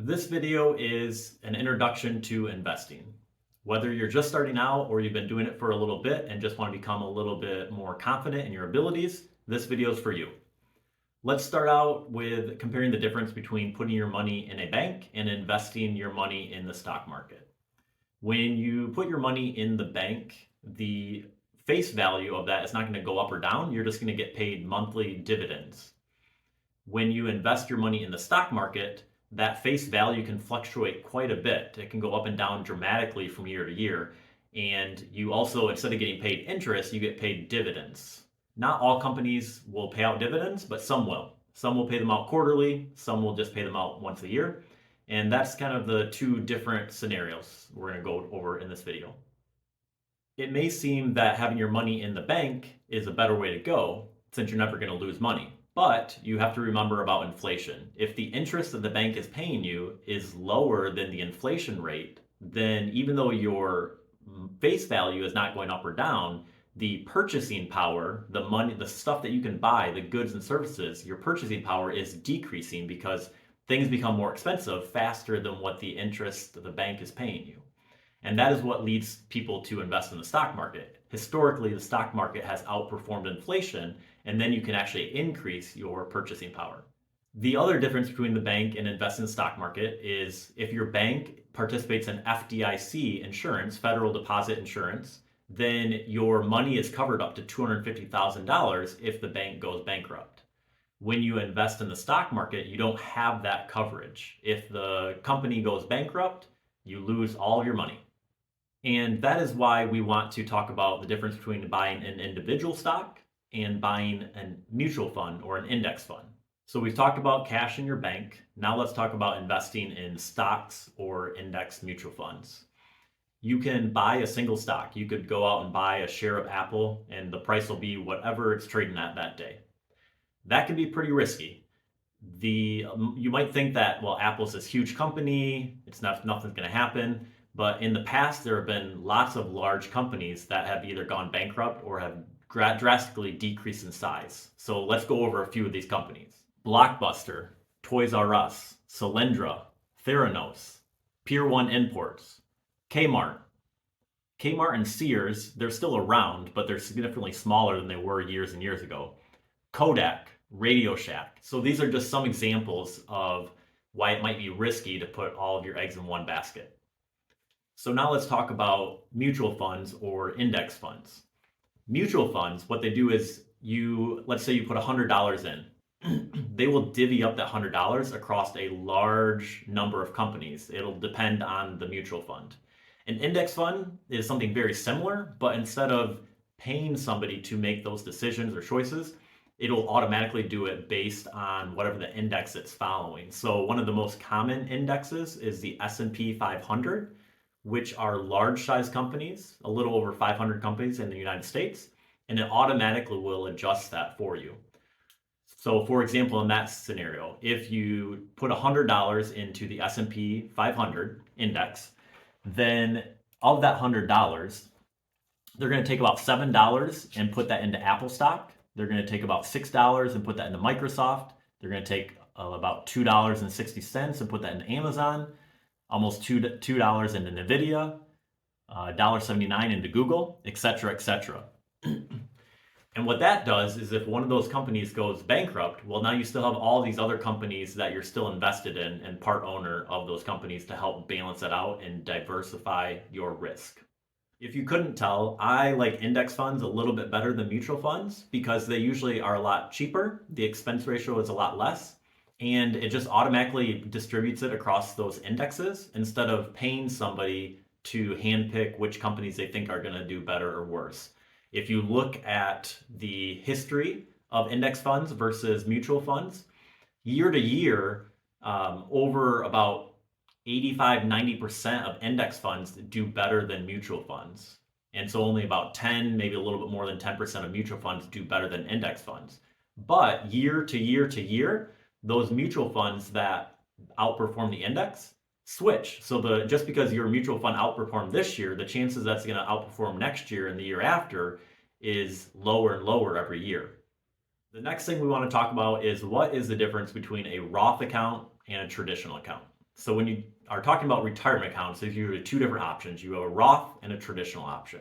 This video is an introduction to investing. Whether you're just starting out or you've been doing it for a little bit and just want to become a little bit more confident in your abilities, this video is for you. Let's start out with comparing the difference between putting your money in a bank and investing your money in the stock market. When you put your money in the bank, the face value of that is not going to go up or down. You're just going to get paid monthly dividends. When you invest your money in the stock market, that face value can fluctuate quite a bit. It can go up and down dramatically from year to year. And you also, instead of getting paid interest, you get paid dividends. Not all companies will pay out dividends, but some will. Some will pay them out quarterly, some will just pay them out once a year. And that's kind of the two different scenarios we're going to go over in this video. It may seem that having your money in the bank is a better way to go, since you're never going to lose money. But you have to remember about inflation. If the interest that the bank is paying you is lower than the inflation rate, then even though your face value is not going up or down, the purchasing power, the money, the stuff that you can buy, the goods and services, your purchasing power is decreasing because things become more expensive faster than what the interest that the bank is paying you. And that is what leads people to invest in the stock market. Historically, the stock market has outperformed inflation, and then you can actually increase your purchasing power. The other difference between the bank and investing in the stock market is if your bank participates in FDIC insurance, federal deposit insurance, then your money is covered up to $250,000 if the bank goes bankrupt. When you invest in the stock market, you don't have that coverage. If the company goes bankrupt, you lose all of your money. And that is why we want to talk about the difference between buying an individual stock and buying a mutual fund or an index fund. So we've talked about cash in your bank. Now let's talk about investing in stocks or index mutual funds. You can buy a single stock. You could go out and buy a share of Apple and the price will be whatever it's trading at that day. That can be pretty risky. You might think that, well, Apple's this huge company, nothing's going to happen. But in the past, there have been lots of large companies that have either gone bankrupt or have drastically decreased in size. So let's go over a few of these companies. Blockbuster, Toys R Us, Solyndra, Theranos, Pier 1 Imports, Kmart. Kmart and Sears, they're still around, but they're significantly smaller than they were years and years ago. Kodak, Radio Shack. So these are just some examples of why it might be risky to put all of your eggs in one basket. So now let's talk about mutual funds or index funds. Mutual funds, what they do is let's say you put $100 in. They will divvy up that $100 across a large number of companies. It'll depend on the mutual fund. An index fund is something very similar, but instead of paying somebody to make those decisions or choices, it'll automatically do it based on whatever the index it's following. So one of the most common indexes is the S&P 500, which are large size companies, a little over 500 companies in the United States, and it automatically will adjust that for you. So for example, in that scenario, if you put $100 into the S&P 500 index, then of that $100, they're going to take about $7 and put that into Apple stock. They're going to take about $6 and put that into Microsoft. They're going to take about $2.60 and put that into Amazon, almost $2 into NVIDIA, $1.79 into Google, etc., etc. And what that does is if one of those companies goes bankrupt, well, now you still have all these other companies that you're still invested in and part owner of those companies to help balance it out and diversify your risk. If you couldn't tell, I like index funds a little bit better than mutual funds because they usually are a lot cheaper. The expense ratio is a lot less, and it just automatically distributes it across those indexes instead of paying somebody to handpick which companies they think are going to do better or worse. If you look at the history of index funds versus mutual funds, year to year, over about 85-90% of index funds do better than mutual funds. And so only about 10, maybe a little bit more than 10% of mutual funds do better than index funds. But year to year to year, those mutual funds that outperform the index switch. So just because your mutual fund outperformed this year, the chances that's going to outperform next year and the year after is lower and lower every year. The next thing we want to talk about is what is the difference between a Roth account and a traditional account. So when you are talking about retirement accounts, there's usually two different options. You have a Roth and a traditional option.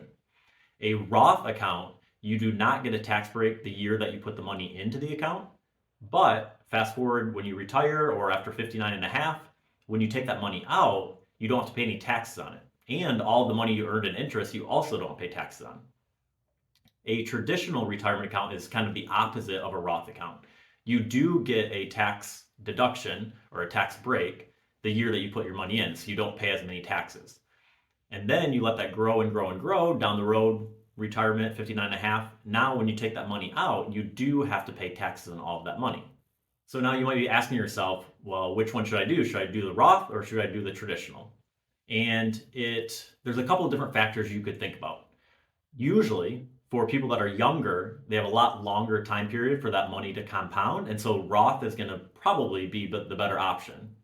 A Roth account, you do not get a tax break the year that you put the money into the account, but fast forward when you retire or after 59 and a half, when you take that money out, you don't have to pay any taxes on it. And all the money you earned in interest, you also don't pay taxes on. A traditional retirement account is kind of the opposite of a Roth account. You do get a tax deduction or a tax break the year that you put your money in, so you don't pay as many taxes. And then you let that grow and grow and grow down the road, retirement, 59 and a half. Now, when you take that money out, you do have to pay taxes on all of that money. So now you might be asking yourself, well, which one should I do? Should I do the Roth or should I do the traditional? And there's a couple of different factors you could think about. Usually, for people that are younger, they have a lot longer time period for that money to compound. And so Roth is going to probably be the better option.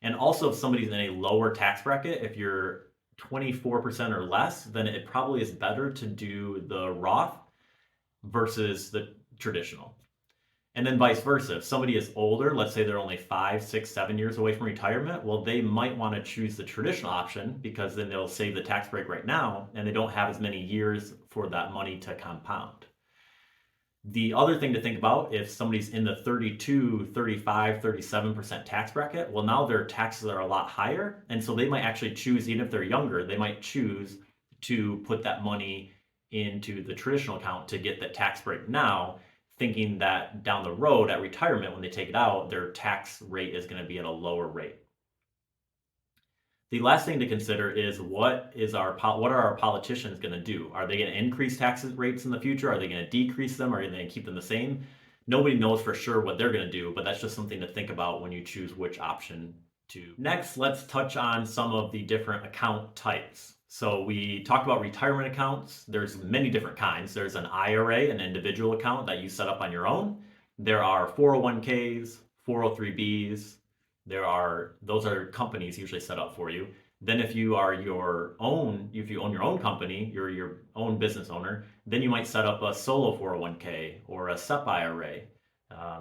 And also, if somebody's in a lower tax bracket, if you're 24% or less, then it probably is better to do the Roth versus the traditional. And then vice versa. If somebody is older, let's say they're only 5, 6, 7 years away from retirement, well, they might want to choose the traditional option because then they'll save the tax break right now and they don't have as many years for that money to compound. The other thing to think about, if somebody's in the 32, 35, 37% tax bracket, well, now their taxes are a lot higher. And so they might actually choose, even if they're younger, they might choose to put that money into the traditional account to get the tax break now, thinking that down the road at retirement, when they take it out, their tax rate is going to be at a lower rate. The last thing to consider is what are our politicians going to do? Are they going to increase tax rates in the future? Are they going to decrease them? Are they going to keep them the same? Nobody knows for sure what they're going to do, but that's just something to think about when you choose which option to. Next, let's touch on some of the different account types. So we talked about retirement accounts. There's many different kinds. There's an IRA, an individual account that you set up on your own. There are 401ks, 403bs. Those are companies usually set up for you. Then if you own your own company, you're your own business owner, then you might set up a solo 401k or a SEP IRA.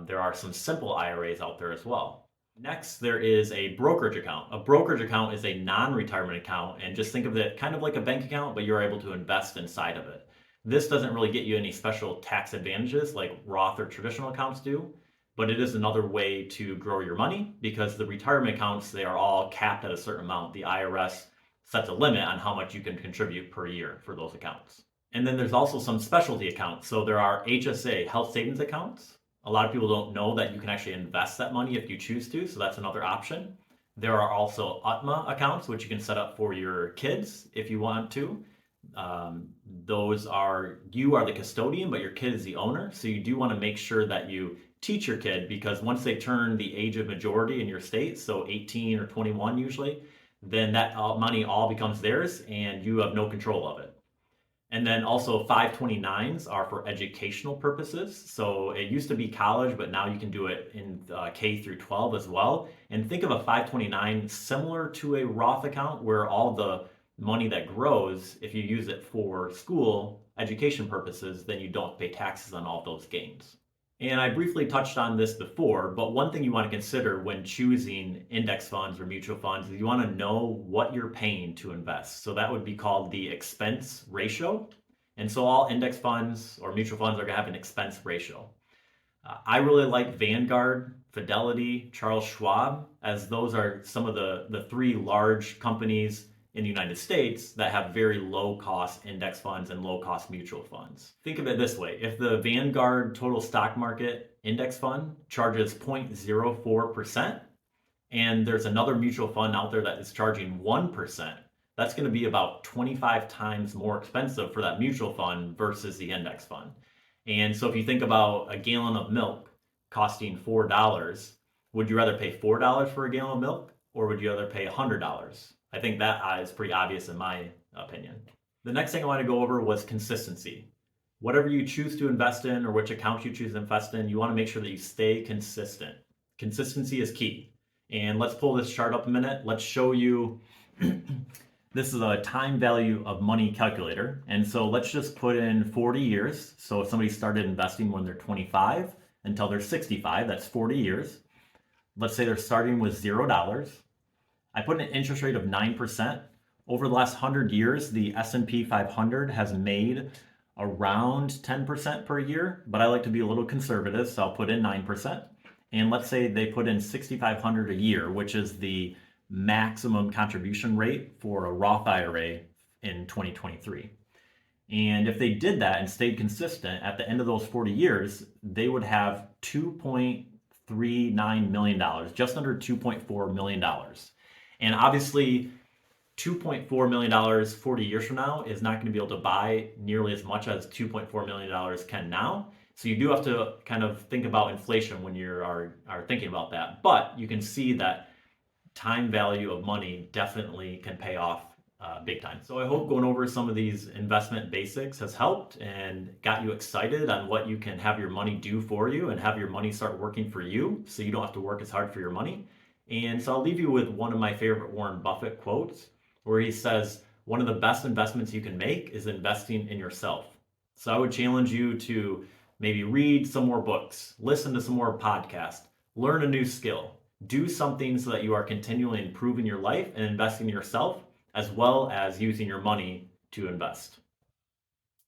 There are some simple IRAs out there as well. Next, there is a brokerage account. A brokerage account is a non-retirement account, and just think of it kind of like a bank account, but you're able to invest inside of it. This doesn't really get you any special tax advantages like Roth or traditional accounts do, but it is another way to grow your money because the retirement accounts, they are all capped at a certain amount. The IRS sets a limit on how much you can contribute per year for those accounts. And then there's also some specialty accounts. So there are HSA, health savings accounts. A lot of people don't know that you can actually invest that money if you choose to, so that's another option. There are also UTMA accounts, which you can set up for your kids if you want to. You are the custodian, but your kid is the owner. So you do want to make sure that you teach your kid, because once they turn the age of majority in your state, so 18 or 21 usually, then that money all becomes theirs and you have no control of it. And then also 529s are for educational purposes. So it used to be college, but now you can do it in K through 12 as well. And think of a 529 similar to a Roth account where all the money that grows, if you use it for school education purposes, then you don't pay taxes on all those gains. And I briefly touched on this before, but one thing you want to consider when choosing index funds or mutual funds is you want to know what you're paying to invest. So that would be called the expense ratio. And so all index funds or mutual funds are going to have an expense ratio. I really like Vanguard, Fidelity, Charles Schwab, as those are some of the three large companies in the United States that have very low cost index funds and low cost mutual funds. Think of it this way. If the Vanguard Total Stock Market Index Fund charges 0.04% and there's another mutual fund out there that is charging 1%, that's going to be about 25 times more expensive for that mutual fund versus the index fund. And so if you think about a gallon of milk costing $4, would you rather pay $4 for a gallon of milk or would you rather pay $100? I think that is pretty obvious in my opinion. The next thing I want to go over was consistency. Whatever you choose to invest in or which account you choose to invest in, you want to make sure that you stay consistent. Consistency is key. And let's pull this chart up a minute. Let's show you, this is a time value of money calculator. And so let's just put in 40 years. So if somebody started investing when they're 25 until they're 65, that's 40 years. Let's say they're starting with $0. I put an interest rate of 9%. Over the last 100 years, the S&P 500 has made around 10% per year, but I like to be a little conservative, so I'll put in 9%. And let's say they put in 6,500 a year, which is the maximum contribution rate for a Roth IRA in 2023. And if they did that and stayed consistent at the end of those 40 years, they would have $2.39 million, just under $2.4 million. And obviously, $2.4 million 40 years from now is not going to be able to buy nearly as much as $2.4 million can now. So you do have to kind of think about inflation when you are thinking about that. But you can see that time value of money definitely can pay off big time. So I hope going over some of these investment basics has helped and got you excited on what you can have your money do for you and have your money start working for you so you don't have to work as hard for your money. And so I'll leave you with one of my favorite Warren Buffett quotes where he says, one of the best investments you can make is investing in yourself. So I would challenge you to maybe read some more books, listen to some more podcasts, learn a new skill, do something so that you are continually improving your life and investing in yourself, as well as using your money to invest.